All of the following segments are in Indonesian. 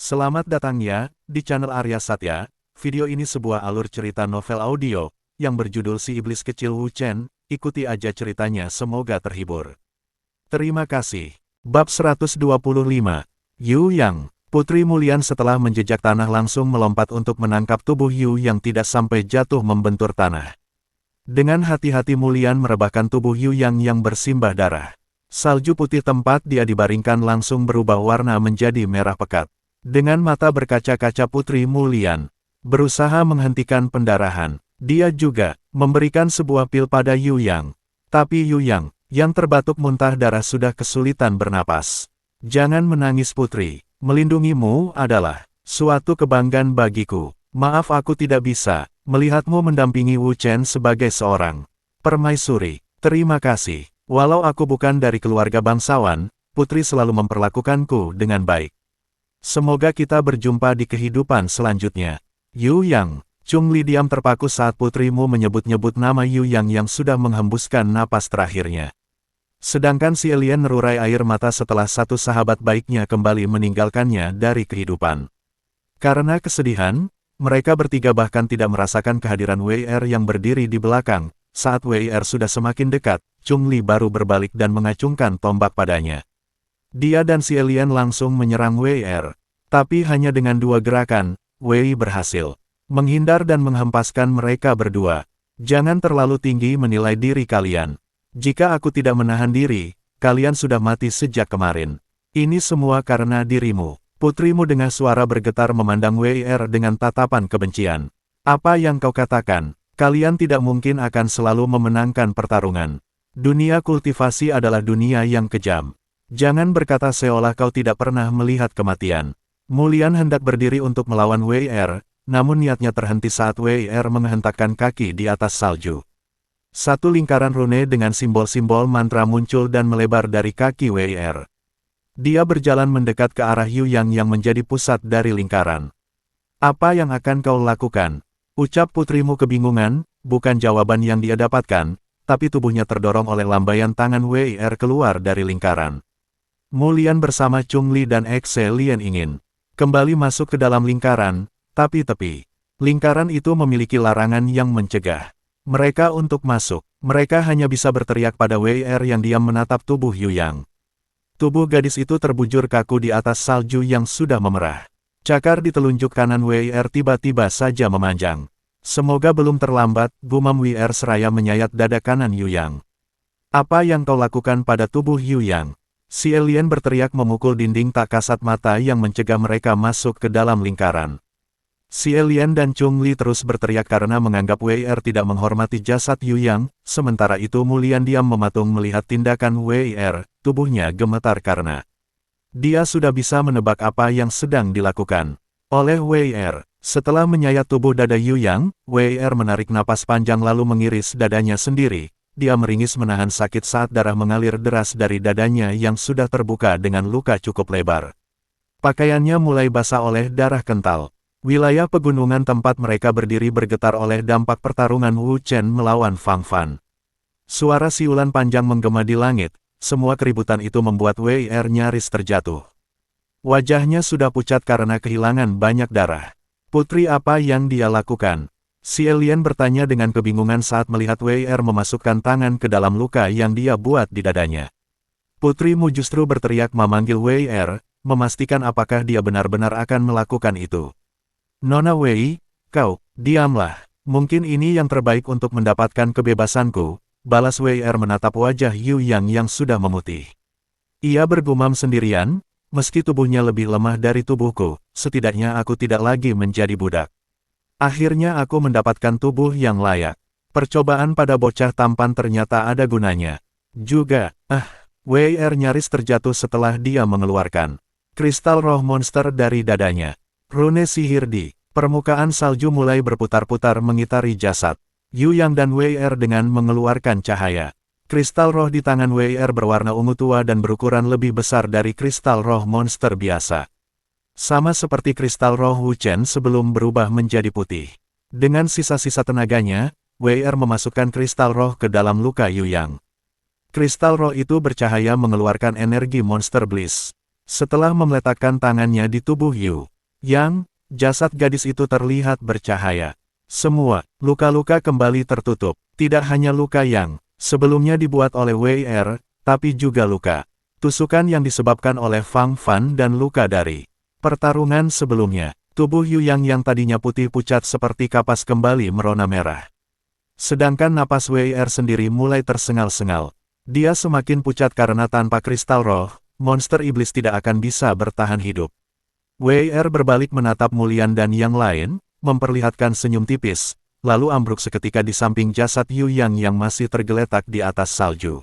Selamat datang ya, di channel Arya Satya. Video ini sebuah alur cerita novel audio, yang berjudul Si Iblis Kecil Wu Chen. Ikuti aja ceritanya, semoga terhibur. Terima kasih. Bab 125. Yu Yang. Putri Mulian setelah menjejak tanah langsung melompat untuk menangkap tubuh Yu yang tidak sampai jatuh membentur tanah. Dengan hati-hati Mulian merebahkan tubuh Yu yang bersimbah darah. Salju putih tempat dia dibaringkan langsung berubah warna menjadi merah pekat. Dengan mata berkaca-kaca Putri Mulian berusaha menghentikan pendarahan. Dia juga memberikan sebuah pil pada Yu Yang. Tapi Yu yang terbatuk muntah darah sudah kesulitan bernapas. Jangan menangis putri, melindungimu adalah suatu kebanggaan bagiku. Maaf aku tidak bisa melihatmu mendampingi Wu Chen sebagai seorang permaisuri. Terima kasih. Walau aku bukan dari keluarga bangsawan, putri selalu memperlakukanku dengan baik. Semoga kita berjumpa di kehidupan selanjutnya. Yu Yang. Chung Li diam terpaku saat putrimu menyebut-nyebut nama Yu yang sudah menghembuskan napas terakhirnya. Sedangkan si alien merurai air mata setelah satu sahabat baiknya kembali meninggalkannya dari kehidupan. Karena kesedihan, mereka bertiga bahkan tidak merasakan kehadiran WR yang berdiri di belakang. Saat WR sudah semakin dekat, Chung Li baru berbalik dan mengacungkan tombak padanya. Dia dan si alien langsung menyerang WR. Tapi hanya dengan dua gerakan, Wei berhasil menghindar dan menghempaskan mereka berdua. Jangan terlalu tinggi menilai diri kalian. Jika aku tidak menahan diri, kalian sudah mati sejak kemarin. Ini semua karena dirimu. Putrimu dengan suara bergetar memandang WR dengan tatapan kebencian. Apa yang kau katakan? Kalian tidak mungkin akan selalu memenangkan pertarungan. Dunia kultivasi adalah dunia yang kejam. Jangan berkata seolah kau tidak pernah melihat kematian. Mulian hendak berdiri untuk melawan WR, namun niatnya terhenti saat WR menghentakkan kaki di atas salju. Satu lingkaran rune dengan simbol-simbol mantra muncul dan melebar dari kaki WR. Dia berjalan mendekat ke arah Yu yang menjadi pusat dari lingkaran. Apa yang akan kau lakukan? Ucap putrimu kebingungan, bukan jawaban yang dia dapatkan, tapi tubuhnya terdorong oleh lambaian tangan WR keluar dari lingkaran. Mulian bersama Chung Li dan Xe Lian ingin kembali masuk ke dalam lingkaran, tapi tepi lingkaran itu memiliki larangan yang mencegah mereka untuk masuk. Mereka hanya bisa berteriak pada WR yang diam menatap tubuh Yu Yang. Tubuh gadis itu terbujur kaku di atas salju yang sudah memerah. Cakar di telunjuk kanan WR tiba-tiba saja memanjang. Semoga belum terlambat, gumam WR seraya menyayat dada kanan Yu Yang. Apa yang kau lakukan pada tubuh Yu Yang? Si alien berteriak memukul dinding tak kasat mata yang mencegah mereka masuk ke dalam lingkaran. Si alien dan Chung Li terus berteriak karena menganggap WR tidak menghormati jasad Yu Yang, sementara itu Mulian diam mematung melihat tindakan WR, tubuhnya gemetar karena dia sudah bisa menebak apa yang sedang dilakukan oleh WR. Setelah menyayat tubuh dada Yu Yang, WR menarik napas panjang lalu mengiris dadanya sendiri. Dia meringis menahan sakit saat darah mengalir deras dari dadanya yang sudah terbuka dengan luka cukup lebar. Pakaiannya mulai basah oleh darah kental. Wilayah pegunungan tempat mereka berdiri bergetar oleh dampak pertarungan Wu Chen melawan Fang Fan. Suara siulan panjang menggema di langit, semua keributan itu membuat WR nyaris terjatuh. Wajahnya sudah pucat karena kehilangan banyak darah. Putri apa yang dia lakukan? Si alien bertanya dengan kebingungan saat melihat WR memasukkan tangan ke dalam luka yang dia buat di dadanya. Putrimu justru berteriak memanggil WR, memastikan apakah dia benar-benar akan melakukan itu. Nona Wei, kau, diamlah. Mungkin ini yang terbaik untuk mendapatkan kebebasanku, balas WR menatap wajah Yu yang sudah memutih. Ia bergumam sendirian, meski tubuhnya lebih lemah dari tubuhku, setidaknya aku tidak lagi menjadi budak. Akhirnya aku mendapatkan tubuh yang layak. Percobaan pada bocah tampan ternyata ada gunanya. Juga, WR nyaris terjatuh setelah dia mengeluarkan kristal roh monster dari dadanya. Rune sihir di permukaan salju mulai berputar-putar mengitari jasad Yu Yang dan WR dengan mengeluarkan cahaya. Kristal roh di tangan WR berwarna ungu tua dan berukuran lebih besar dari kristal roh monster biasa. Sama seperti kristal roh Wu Chen sebelum berubah menjadi putih. Dengan sisa-sisa tenaganya, WR memasukkan kristal roh ke dalam luka Yu Yang. Kristal roh itu bercahaya mengeluarkan energi monster bliss. Setelah meletakkan tangannya di tubuh Yu Yang, jasad gadis itu terlihat bercahaya. Semua luka-luka kembali tertutup. Tidak hanya luka yang sebelumnya dibuat oleh Wei Er, tapi juga luka tusukan yang disebabkan oleh Fang Fan dan luka dari pertarungan sebelumnya. Tubuh Yu Yang yang tadinya putih pucat seperti kapas kembali merona merah. Sedangkan napas Wei Er sendiri mulai tersengal-sengal. Dia semakin pucat karena tanpa kristal roh, monster iblis tidak akan bisa bertahan hidup. Wei Er berbalik menatap Mulian dan yang lain, memperlihatkan senyum tipis, lalu ambruk seketika di samping jasad Yu Yang yang masih tergeletak di atas salju.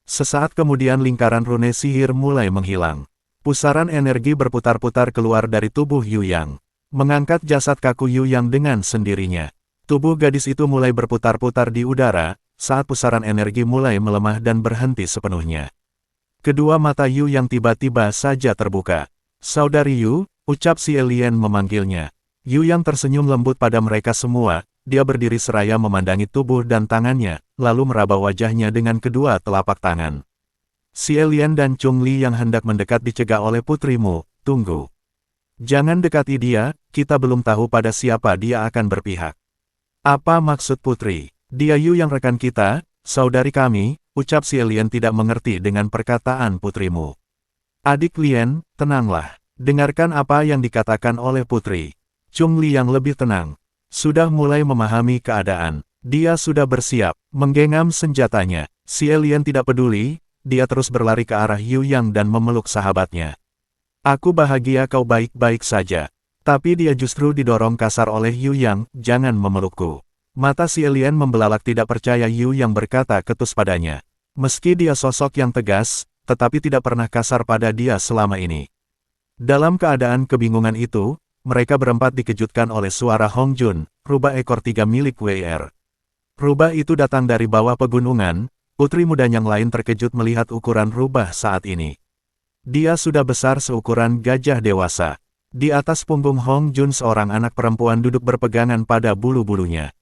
Sesaat kemudian lingkaran rune sihir mulai menghilang. Pusaran energi berputar-putar keluar dari tubuh Yu Yang, mengangkat jasad kaku Yu Yang dengan sendirinya. Tubuh gadis itu mulai berputar-putar di udara, saat pusaran energi mulai melemah dan berhenti sepenuhnya. Kedua mata Yu Yang tiba-tiba saja terbuka. "Saudari Yu," ucap si alien memanggilnya. Yu Yang tersenyum lembut pada mereka semua, dia berdiri seraya memandangi tubuh dan tangannya, lalu meraba wajahnya dengan kedua telapak tangan. Si alien dan Chung Li yang hendak mendekat dicegah oleh putrimu. "Tunggu. Jangan dekati dia, kita belum tahu pada siapa dia akan berpihak." "Apa maksud putri? Dia Yu Yang rekan kita, saudari kami," ucap si alien tidak mengerti dengan perkataan putrimu. "Adik Lien, tenanglah. Dengarkan apa yang dikatakan oleh putri." Chung Li yang lebih tenang sudah mulai memahami keadaan. Dia sudah bersiap menggenggam senjatanya. Si alien tidak peduli. Dia terus berlari ke arah Yu Yang dan memeluk sahabatnya. "Aku bahagia kau baik-baik saja." Tapi dia justru didorong kasar oleh Yu Yang, "Jangan memelukku." Mata si alien membelalak tidak percaya Yu Yang berkata ketus padanya. Meski dia sosok yang tegas, tetapi tidak pernah kasar pada dia selama ini. Dalam keadaan kebingungan itu, mereka berempat dikejutkan oleh suara Hong Jun, rubah ekor 3 milik Wei Er. Rubah itu datang dari bawah pegunungan. Putri muda yang lain terkejut melihat ukuran rubah saat ini. Dia sudah besar seukuran gajah dewasa. Di atas punggung Hong Jun seorang anak perempuan duduk berpegangan pada bulu-bulunya.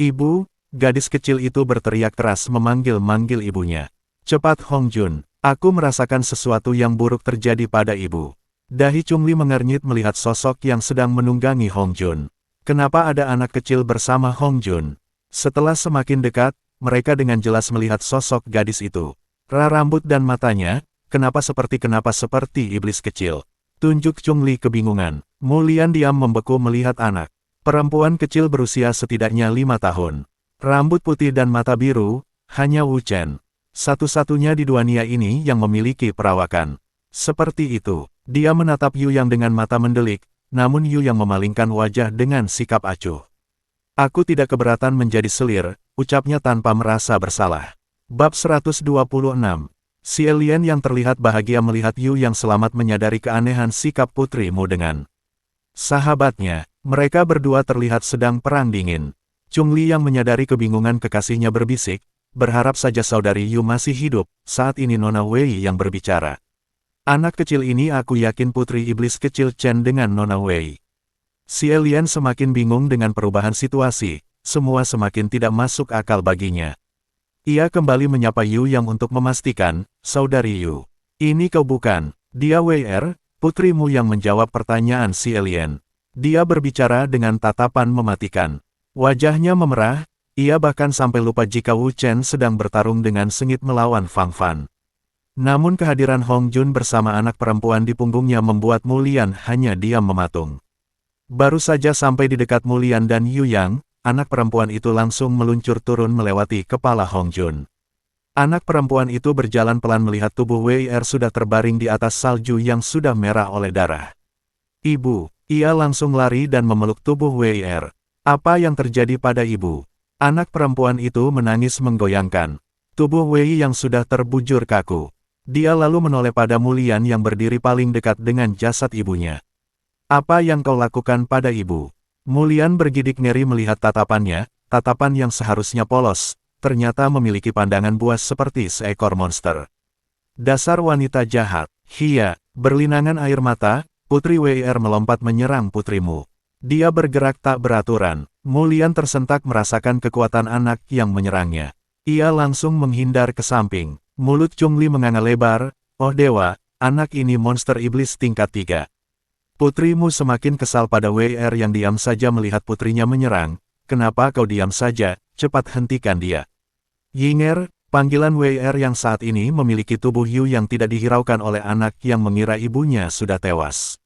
"Ibu," gadis kecil itu berteriak keras memanggil-manggil ibunya. "Cepat Hong Jun, aku merasakan sesuatu yang buruk terjadi pada ibu." Dahi Chung Li mengernyit melihat sosok yang sedang menunggangi Hong Jun. Kenapa ada anak kecil bersama Hong Jun? Setelah semakin dekat, mereka dengan jelas melihat sosok gadis itu. Rambut dan matanya, kenapa seperti iblis kecil. Tunjuk Chung Li kebingungan. Mulian diam membeku melihat anak perempuan kecil berusia setidaknya 5 tahun. Rambut putih dan mata biru, hanya Wu Chen. Satu-satunya di dunia ini yang memiliki perawakan seperti itu. Dia menatap Yu Yang dengan mata mendelik, namun Yu Yang memalingkan wajah dengan sikap acuh. "Aku tidak keberatan menjadi selir," ucapnya tanpa merasa bersalah. Bab 126. Si alien yang terlihat bahagia melihat Yu Yang selamat menyadari keanehan sikap putrimu dengan sahabatnya. Mereka berdua terlihat sedang perang dingin. Chung Li yang menyadari kebingungan kekasihnya berbisik, "Berharap saja saudari Yu masih hidup." Saat ini Nona Wei yang berbicara. "Anak kecil ini aku yakin putri iblis kecil Chen dengan Nona Wei." Si alien semakin bingung dengan perubahan situasi, semua semakin tidak masuk akal baginya. Ia kembali menyapa Yu Yang untuk memastikan, "Saudari Yu, ini kau bukan?" "Dia Wei Er, putrimu," yang menjawab pertanyaan si alien. Dia berbicara dengan tatapan mematikan. Wajahnya memerah, ia bahkan sampai lupa jika Wu Chen sedang bertarung dengan sengit melawan Fang Fan. Namun kehadiran Hong Jun bersama anak perempuan di punggungnya membuat Mulian hanya diam mematung. Baru saja sampai di dekat Mulian dan Yu Yang, anak perempuan itu langsung meluncur turun melewati kepala Hong Jun. Anak perempuan itu berjalan pelan melihat tubuh Wei Er sudah terbaring di atas salju yang sudah merah oleh darah. "Ibu," ia langsung lari dan memeluk tubuh Wei Er. "Apa yang terjadi pada ibu?" Anak perempuan itu menangis menggoyangkan. Tubuh Wei yang sudah terbujur kaku. Dia lalu menoleh pada Mulian yang berdiri paling dekat dengan jasad ibunya. "Apa yang kau lakukan pada ibu?" Mulian bergidik ngeri melihat tatapannya, tatapan yang seharusnya polos, ternyata memiliki pandangan buas seperti seekor monster. "Dasar wanita jahat." "Hia," berlinangan air mata, putri Wei Er melompat menyerang putrimu. Dia bergerak tak beraturan. Mulian tersentak merasakan kekuatan anak yang menyerangnya. Ia langsung menghindar ke samping. Mulut Chung Li menganga lebar, "Oh dewa, anak ini monster iblis tingkat 3. Putrimu semakin kesal pada WR yang diam saja melihat putrinya menyerang. Kenapa kau diam saja, cepat hentikan dia. Yinger, panggilan WR yang saat ini memiliki tubuh Yu yang tidak dihiraukan oleh anak yang mengira ibunya sudah tewas.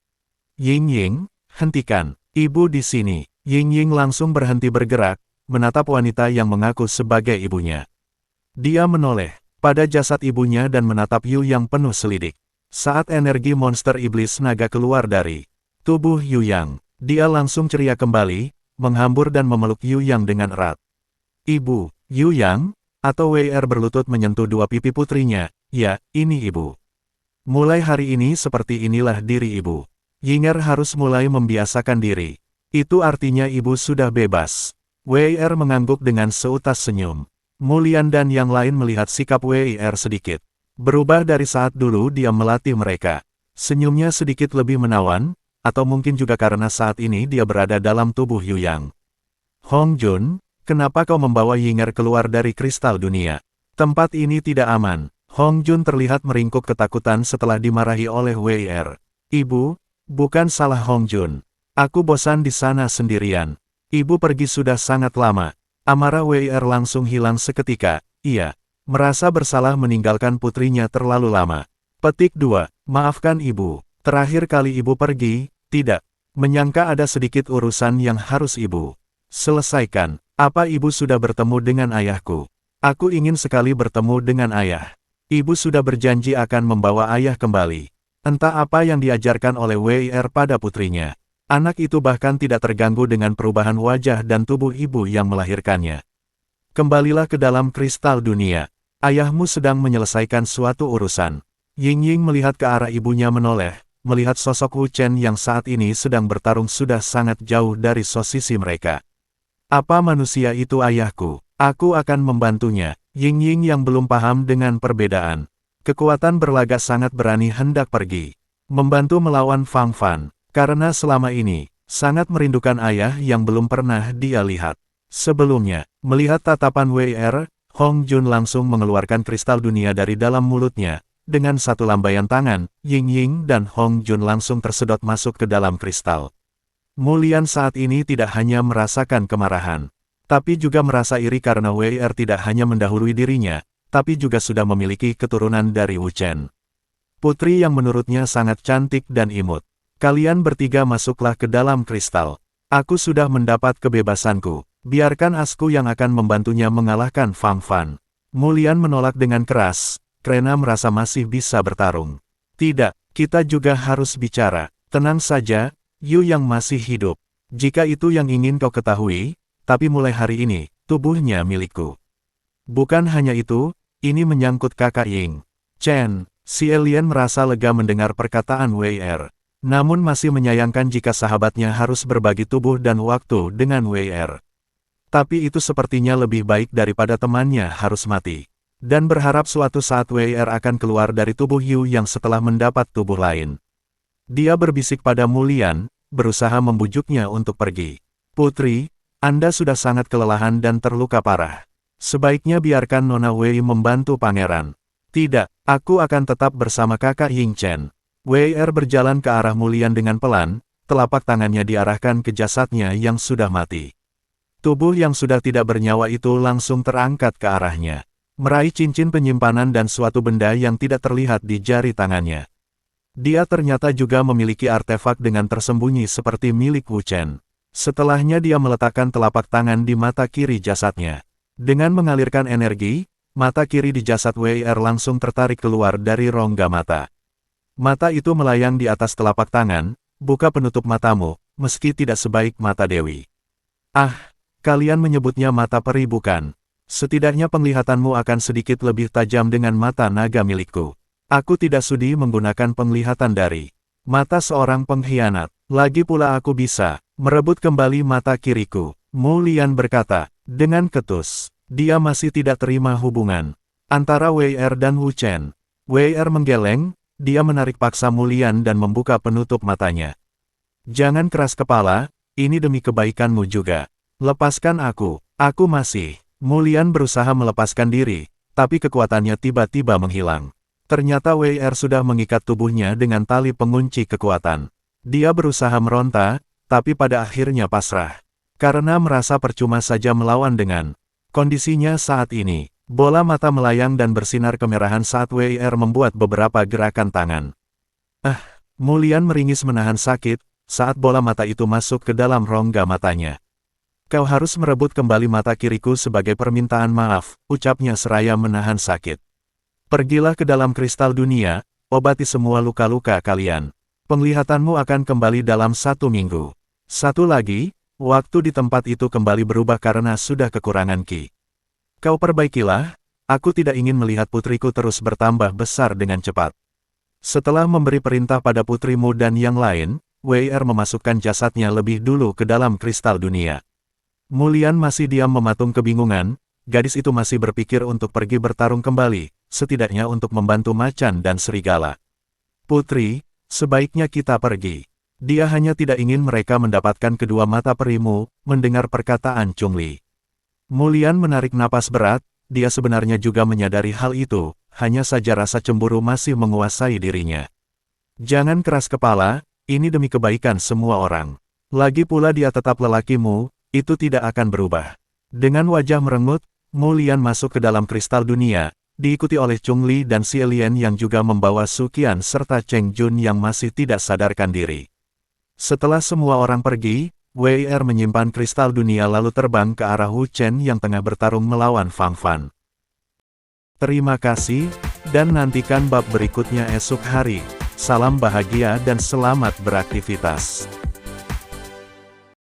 Ying, hentikan, ibu di sini. Ying langsung berhenti bergerak, menatap wanita yang mengaku sebagai ibunya. Dia menoleh pada jasad ibunya dan menatap Yu yang penuh selidik. Saat energi monster iblis naga keluar dari tubuh Yu Yang, dia langsung ceria kembali, menghambur dan memeluk Yu Yang dengan erat. Ibu, Yu Yang, atau WR berlutut menyentuh dua pipi putrinya. Ya, ini ibu. Mulai hari ini seperti inilah diri ibu. Yinger harus mulai membiasakan diri. Itu artinya ibu sudah bebas. WR mengangguk dengan seutas senyum. Mulian dan yang lain melihat sikap WR sedikit berubah dari saat dulu dia melatih mereka. Senyumnya sedikit lebih menawan, atau mungkin juga karena saat ini dia berada dalam tubuh Yu Yang. Hong Jun, kenapa kau membawa Yinger keluar dari kristal dunia? Tempat ini tidak aman. Hong Jun terlihat meringkuk ketakutan setelah dimarahi oleh WR. Ibu, bukan salah Hong Jun. Aku bosan di sana sendirian. Ibu pergi sudah sangat lama. Amarah WR langsung hilang seketika. Ia merasa bersalah meninggalkan putrinya terlalu lama. Petik 2. Maafkan ibu. Terakhir kali ibu pergi, tidak. Menyangka ada sedikit urusan yang harus ibu selesaikan. Apa ibu sudah bertemu dengan ayahku? Aku ingin sekali bertemu dengan ayah. Ibu sudah berjanji akan membawa ayah kembali. Entah apa yang diajarkan oleh WR pada putrinya. Anak itu bahkan tidak terganggu dengan perubahan wajah dan tubuh ibu yang melahirkannya. Kembalilah ke dalam kristal dunia. Ayahmu sedang menyelesaikan suatu urusan. Ying melihat ke arah ibunya menoleh, melihat sosok Wu Chen yang saat ini sedang bertarung sudah sangat jauh dari posisi mereka. Apa manusia itu ayahku? Aku akan membantunya. Ying yang belum paham dengan perbedaan kekuatan berlagak sangat berani hendak pergi. Membantu melawan Fang Fan. Karena selama ini, sangat merindukan ayah yang belum pernah dia lihat. Sebelumnya, melihat tatapan WR, Hong Jun langsung mengeluarkan kristal dunia dari dalam mulutnya. Dengan satu lambaian tangan, Ying dan Hong Jun langsung tersedot masuk ke dalam kristal. Mulian saat ini tidak hanya merasakan kemarahan, tapi juga merasa iri karena WR tidak hanya mendahului dirinya, tapi juga sudah memiliki keturunan dari Wu Chen. Putri yang menurutnya sangat cantik dan imut. Kalian bertiga masuklah ke dalam kristal. Aku sudah mendapat kebebasanku. Biarkan aku yang akan membantunya mengalahkan Fang Fan. Mulian menolak dengan keras, karena merasa masih bisa bertarung. Tidak, kita juga harus bicara. Tenang saja, Yu yang masih hidup. Jika itu yang ingin kau ketahui, tapi mulai hari ini, tubuhnya milikku. Bukan hanya itu, ini menyangkut kakak Ying. Chen, si alien merasa lega mendengar perkataan WR. Namun masih menyayangkan jika sahabatnya harus berbagi tubuh dan waktu dengan WR. Tapi itu sepertinya lebih baik daripada temannya harus mati. Dan berharap suatu saat WR akan keluar dari tubuh Yu yang setelah mendapat tubuh lain. Dia berbisik pada Mulian, berusaha membujuknya untuk pergi. Putri, Anda sudah sangat kelelahan dan terluka parah. Sebaiknya biarkan Nona Wei membantu pangeran. Tidak, aku akan tetap bersama kakak Ying Chen. WR berjalan ke arah Mulian dengan pelan, telapak tangannya diarahkan ke jasadnya yang sudah mati. Tubuh yang sudah tidak bernyawa itu langsung terangkat ke arahnya, meraih cincin penyimpanan dan suatu benda yang tidak terlihat di jari tangannya. Dia ternyata juga memiliki artefak dengan tersembunyi seperti milik Wu Chen. Setelahnya dia meletakkan telapak tangan di mata kiri jasadnya. Dengan mengalirkan energi, mata kiri di jasad WR langsung tertarik keluar dari rongga mata. Mata itu melayang di atas telapak tangan, buka penutup matamu, meski tidak sebaik mata Dewi. Ah, kalian menyebutnya mata peri bukan? Setidaknya penglihatanmu akan sedikit lebih tajam dengan mata naga milikku. Aku tidak sudi menggunakan penglihatan dari mata seorang pengkhianat. Lagi pula aku bisa merebut kembali mata kiriku. Mulian berkata, dengan ketus. Dia masih tidak terima hubungan antara WR dan Wu Chen. WR menggeleng. Dia menarik paksa Mulian dan membuka penutup matanya. Jangan keras kepala, ini demi kebaikanmu juga. Lepaskan aku masih. Mulian berusaha melepaskan diri, tapi kekuatannya tiba-tiba menghilang. Ternyata WR sudah mengikat tubuhnya dengan tali pengunci kekuatan. Dia berusaha meronta, tapi pada akhirnya pasrah. Karena merasa percuma saja melawan dengan kondisinya saat ini. Bola mata melayang dan bersinar kemerahan saat WIR membuat beberapa gerakan tangan. Mulian meringis menahan sakit, saat bola mata itu masuk ke dalam rongga matanya. Kau harus merebut kembali mata kiriku sebagai permintaan maaf, ucapnya seraya menahan sakit. Pergilah ke dalam kristal dunia, obati semua luka-luka kalian. Penglihatanmu akan kembali dalam 1 minggu. Satu lagi, waktu di tempat itu kembali berubah karena sudah kekurangan ki. Kau perbaikilah, aku tidak ingin melihat putriku terus bertambah besar dengan cepat. Setelah memberi perintah pada putrimu dan yang lain, WIR memasukkan jasadnya lebih dulu ke dalam kristal dunia. Mulian masih diam mematung kebingungan, gadis itu masih berpikir untuk pergi bertarung kembali, setidaknya untuk membantu macan dan serigala. Putri, sebaiknya kita pergi. Dia hanya tidak ingin mereka mendapatkan kedua mata perimu, mendengar perkataan Chungli. Mulian menarik napas berat, dia sebenarnya juga menyadari hal itu, hanya saja rasa cemburu masih menguasai dirinya. Jangan keras kepala, ini demi kebaikan semua orang. Lagi pula dia tetap lelakimu, itu tidak akan berubah. Dengan wajah merengut, Mulian masuk ke dalam kristal dunia, diikuti oleh Chungli dan Xie-Lian yang juga membawa Suqian serta Cheng Jun yang masih tidak sadarkan diri. Setelah semua orang pergi, WIR menyimpan kristal dunia lalu terbang ke arah Wu Chen yang tengah bertarung melawan Fang Fan. Terima kasih, dan nantikan bab berikutnya esok hari. Salam bahagia dan selamat beraktivitas.